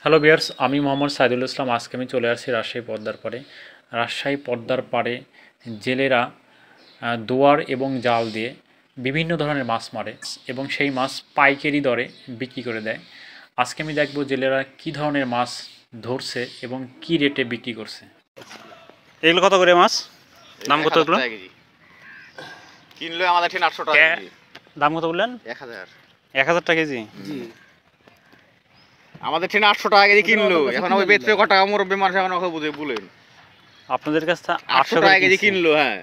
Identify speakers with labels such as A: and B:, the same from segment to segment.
A: Hello viewers, আমি মোহাম্মদ সাইদুল ইসলাম। আজকে আমি চলে আসছি রাজশাহী পদ্মার পাড়ে। রাজশাহী পদ্মার পাড়ে জেলেরা দোয়ার এবং জাল দিয়ে বিভিন্ন ধরনের মাছ মারে এবং সেই মাছ পাইকারি দরে বিক্রি করে দেয়। আজকে আমি দেখব জেলেরা কী ধরনের মাছ ধরছে এবং কী রেটে বিক্রি করছে।
B: এগুলো কত করে মাছ? দাম কত এগুলো?
C: কিনলে আমাদের 800 টাকা কেজি।
B: দাম কত বললেন?
C: 1000
B: টাকা কেজি।
C: জি, আমাদের 800 টাকা কেজি কিনলো। এখন ওই বেচতে কত টাকা মুরব্বি মানুষ এখন ওকে বুঝে বলেন।
B: আপনাদের কাছে
C: 800 টাকা কেজি কিনলো। হ্যাঁ,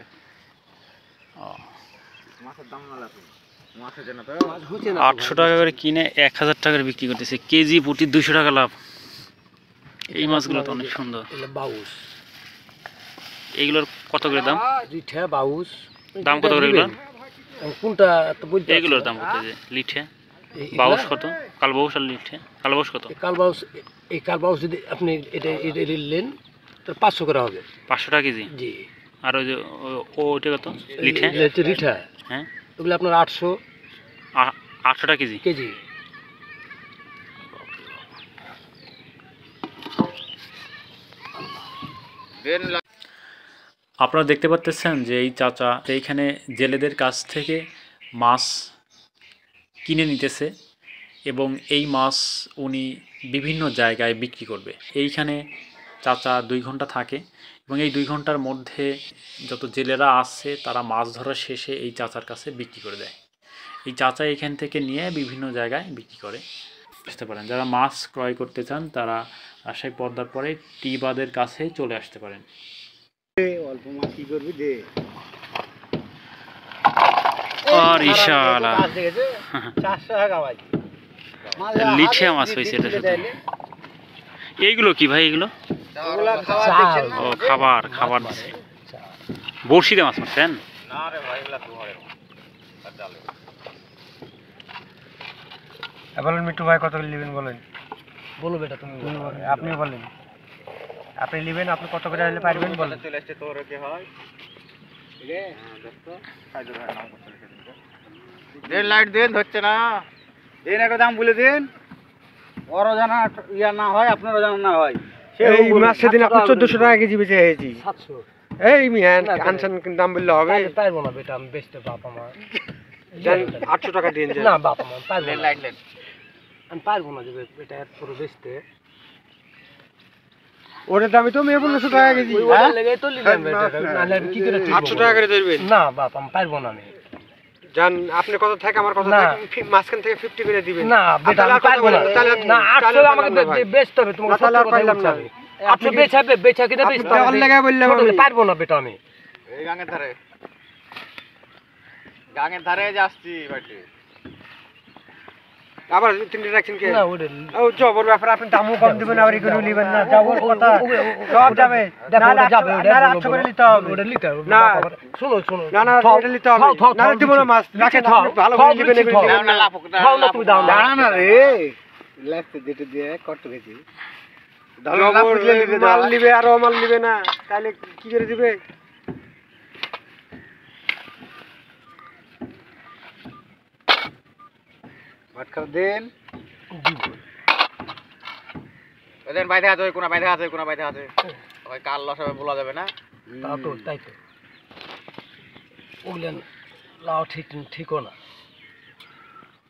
C: মাছের দাম না লাগে, মাছের জন্য তো
B: 800 টাকা করে কিনে 1000 টাকার বিক্রি করতেছে, কেজি প্রতি 200 টাকা লাভ। এই মাছগুলো তো অনেক সুন্দর।
D: বাউস
B: এইগুলোর কত করে দাম?
D: লিঠা বাউস
B: দাম কত করে এগুলো?
D: কোনটা তো বলতে
B: এইগুলোর দাম কত? যে লিঠে বাউস কত? কালবাউস আর লিঠে। কালবাউস কত?
D: এই কালবাউস যদি আপনি এটা নেন তো 500 করে হবে।
B: 500 টাকা কেজি।
D: জি।
B: আর ওই যে ওইটা কত? লিঠে।
D: লিঠা,
B: হ্যাঁ,
D: ওগুলো আপনার 800
B: টাকা কেজি।
D: কেজি।
A: আপনারা দেখতে পাচ্ছেন যে এই চাচা এইখানে জেলেদের কাছ থেকে মাছ কিনে নিতেছে এবং এই মাছ উনি বিভিন্ন জায়গায় বিক্রি করবে। এইখানে চাচা 2 ঘন্টা থাকে এবং এই 2 ঘন্টার মধ্যে যত জেলেরা আসছে তারা মাছ ধরা শেষে এই চাচার কাছে বিক্রি করে দেয়। এই চাচা এখান থেকে নিয়ে বিভিন্ন জায়গায় বিক্রি করে। বুঝতে পারেন, যারা মাছ ক্রয় করতে চান তারা রাজশাহী পদ্মার পরে টি বাঁধের কাছে চলে আসতে পারেন।
C: অল্প মাছ কি করবি দে।
B: আর ইনশাআল্লাহ
D: 400 টাকা ভাই
B: লিঠে মাছ হয়েছে এটা শুধু। এইগুলো কি ভাই? এগুলো
C: ওগুলা খাবার দেখছেন না?
B: ও খাবার দিচ্ছে। বড়শিতে মাছ মারছেন?
C: না রে ভাই, এগুলা তোমারে আর ডালে।
D: বলেন মিটু ভাই কত করে নেবেন বলেন। বলো বেটা তুমি আপনি বলেন, আপনি নেবেন, আপনি কত করে নিলে পারবেন বলেন।
C: চলে আসছে তোর কি হয় রে? দেখো সাইদুল ভাই নাম করতে লিখে দিন। দেন লাইট দেন, হচ্ছে না। দেন একটা দাম বলে দেন, ওরও জানা ইয়া না হয় আপনারও জানা না হয়।
D: এই মাছ সেদিন আপনি 1400 টাকা কেজি বেচে এসেছি। 700 এই মিয়ান আনসান দাম বললে হবে? পারবো না বেটা, আমি বেচতে বাপ আমার। জান 800 টাকা দিন না বাপ আমার, পারবো না।
C: লাইট লেন,
D: আমি পারবো না যে বেটা এত পুরো বেচতে। ওরে দামই তো 1500 টাকা কেজি। ওটা লেগে তো নিলাম বেটা, নালে আমি কি করে 800 টাকা করে ধরবেন? না বাপ আমি পারবো না। আমি জান আপনি কত থাকে আমার কত থাকে, মাঝখান থেকে 50 করে দিবেন। না বেটা আমি পারবো না। না 800 আমাকে বেচতে হবে, তোমাকে সত্য কথা বলছি আমি। আপনি বেচা কিনা বেচতে হবে। আপনি লাগা বললাম আমি পারবো না বেটা। আমি
C: এই গাঙের ধারে যাচ্ছি বাড়ি।
D: আবার তিনটে রাখছেন কে? না ওরে ও জবর ব্যাপার, আপনি দামও কম দিবেন আর এগুলো নেবেন না। জবর কথা সব যাবে। না যাবে, না 800 করে নিতে হবে। ওটা নিতে হবে না। শুনো না না এটা নিতে হবে। না দিব না মাছ রাখে, ভালো করে নেবেন।
C: দাও না লাফক না,
D: খাও না তুমি, দাও না।
C: দাঁড়া না রে, লাগতে দিতে দিয়ে কত গেছি।
D: মাল নিবে আর মাল নিবে না, তাহলে কি করে দিবে?
C: ভাত খাও দেন। ওদের বাইরে আছে, কোন বাইরে আছে, কোন বাইরে আছে। ওই কাল লস হবে বলা যাবে না।
D: তাও তো তাই তো ওগুলেন লাও ঠিকও না।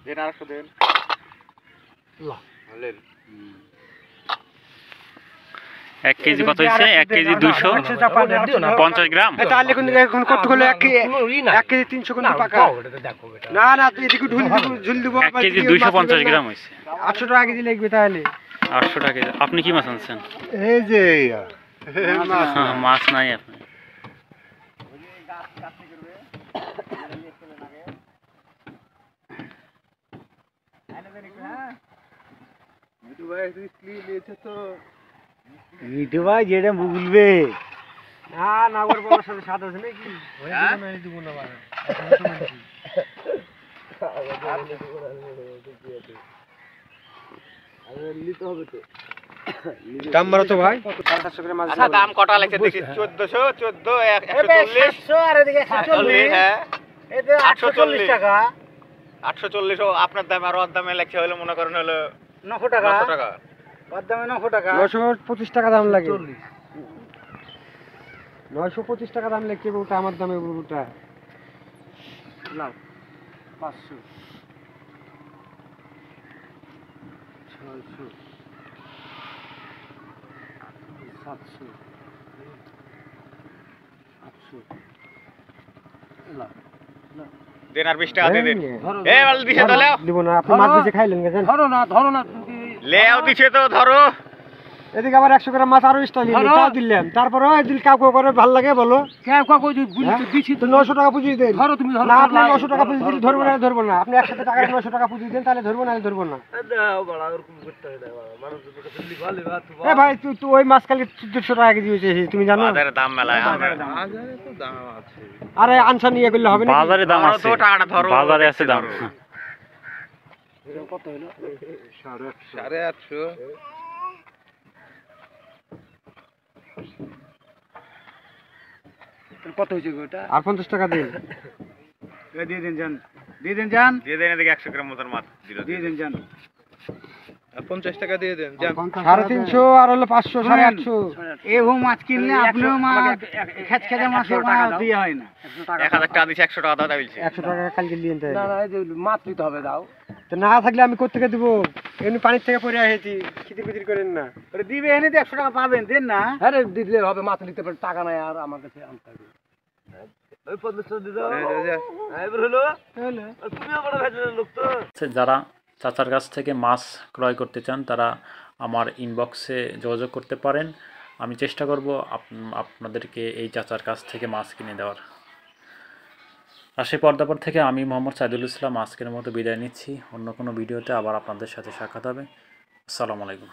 C: দেন আর দেন
D: লা
C: হলেন
B: 1 কেজি কত হইছে? 1 কেজি 250 গ্রাম।
D: তাহলে এখন কত হলো? 1 কেজি 300 কোন পাকা? দেখো বেটা, না না তুই এদিকে ঝুল দিব।
B: 1 কেজি 250 গ্রাম হইছে।
D: 800 টাকা কেজি লাগবে তাহলে।
B: 800 টাকা কেজি। আপনি কি মাছ আনছেন?
D: এই যে
B: মাছ নাই আপনি।
D: মিঠু ভাই যেটা বলবে না না ওর বলার সাথে সাথে আছে নাকি? ওই দিব না মানে নিতে হবে তো। দাম বাড়ো তো ভাই।
C: আচ্ছা দাম কটা লাগছে দেখি? 1400 14 140
D: আর এদিকে 140।
C: হ্যাঁ
D: এতে 840 টাকা।
C: 840 আপনার দামে আর ওর দামে লাগছে হলো মনে করেন হলো
D: 900 টাকা।
C: 900 টাকা। ওর দামে 900 টাকা।
D: 925 টাকা দাম লাগে। 925 টাকা দাম লাগে ওটা আমার দামে ওটা। লাও 500 600 700 800 লাও
C: দেন আর 20 টাকা দিয়ে দেন। এই বাল দিছে তো লেও।
D: দিব না, আপনি মাছ বেচে খাইলেন গেছেন। ধরো না
C: লেও দিছে তো ধরো।
D: এদিকে আবার 100 গ্রাম মাছ আরো এক্সট্রা নিলেন, তাও দিলেন। তারপরে ওই দিল কাকু করে ভালো লাগে বলো। কাকু দিছি তো 900 টাকা পুঁজি দেন। ধরো তুমি ধরো না, আপনি 900 টাকা পুঁজি দিলে ধরবো না। আপনি একসাথে টাকা 900 টাকা পুঁজি দেন, তাহলে ধরবো না, ধরবো না। দাও বড় এরকম করতে হয় না, মানুষ তো দিলি ভালো ভাই। ভাই তুই ওই মাছ কালকে 1400 টাকা কেজি হয়েছে, তুমি জানো?
C: বাজারে দাম মেলায়।
E: বাজারে তো দাম আছে।
D: আরে আনসার নিয়ে করলে হবে না।
B: বাজারে দাম আছে,
C: তো টাকাটা ধরো।
B: বাজারে আছে দাম।
D: কত হলো?
E: 850।
D: কত হয়েছে ওটা? আর 50 টাকা দিন।
C: দিয়ে দেন জান। দিয়ে দেন জান। দিয়ে দেন এদিকে 100 গ্রাম মতন মাছ দিল। দিয়ে দেন জান।
E: আর 50 টাকা দিয়ে দেন যান।
D: 350 আর হলো 500 850।
C: এও মাছ কিনলে আপনিও মাছ খেচখেচে মাছের মাছ দিয়ে হয় না। 1000 টাকা দিছে 100 টাকা দাও বলছে।
D: 100 টাকা কালকে নিয়ে নিতে হবে। না এই যে মাছ দিতে হবে দাও। তো না থাকলে আমি কোথা থেকে দেব? এমনি পানির থেকে পড়ে আইছি, খিদির করেন না।
C: ওরে দিবে এনে তো 100 টাকা পাবেন, দেন না।
D: আরে দিলে হবে, মাছ নিতে পারে, টাকা নাই আর আমার কাছে আনতে হবে। ওই 50 দি দাও। এবার হলো তুমিও বড় ভেজের লোক তো।
A: যারা চাচার কাছ থেকে মাছ ক্রয় করতে চান তারা আমার ইনবক্সে যোগাযোগ করতে পারেন। আমি চেষ্টা করব আপনাদেরকে এই চাচার কাছ থেকে মাছ কিনে দেওয়ার। রাজশাহী পর্দাপর থেকে আমি মোহাম্মদ সাইদুল ইসলাম আজকের মতো বিদায় নিচ্ছি। অন্য কোনো ভিডিওতে আবার আপনাদের সাথে সাক্ষাৎ হবে। আসসালামু আলাইকুম।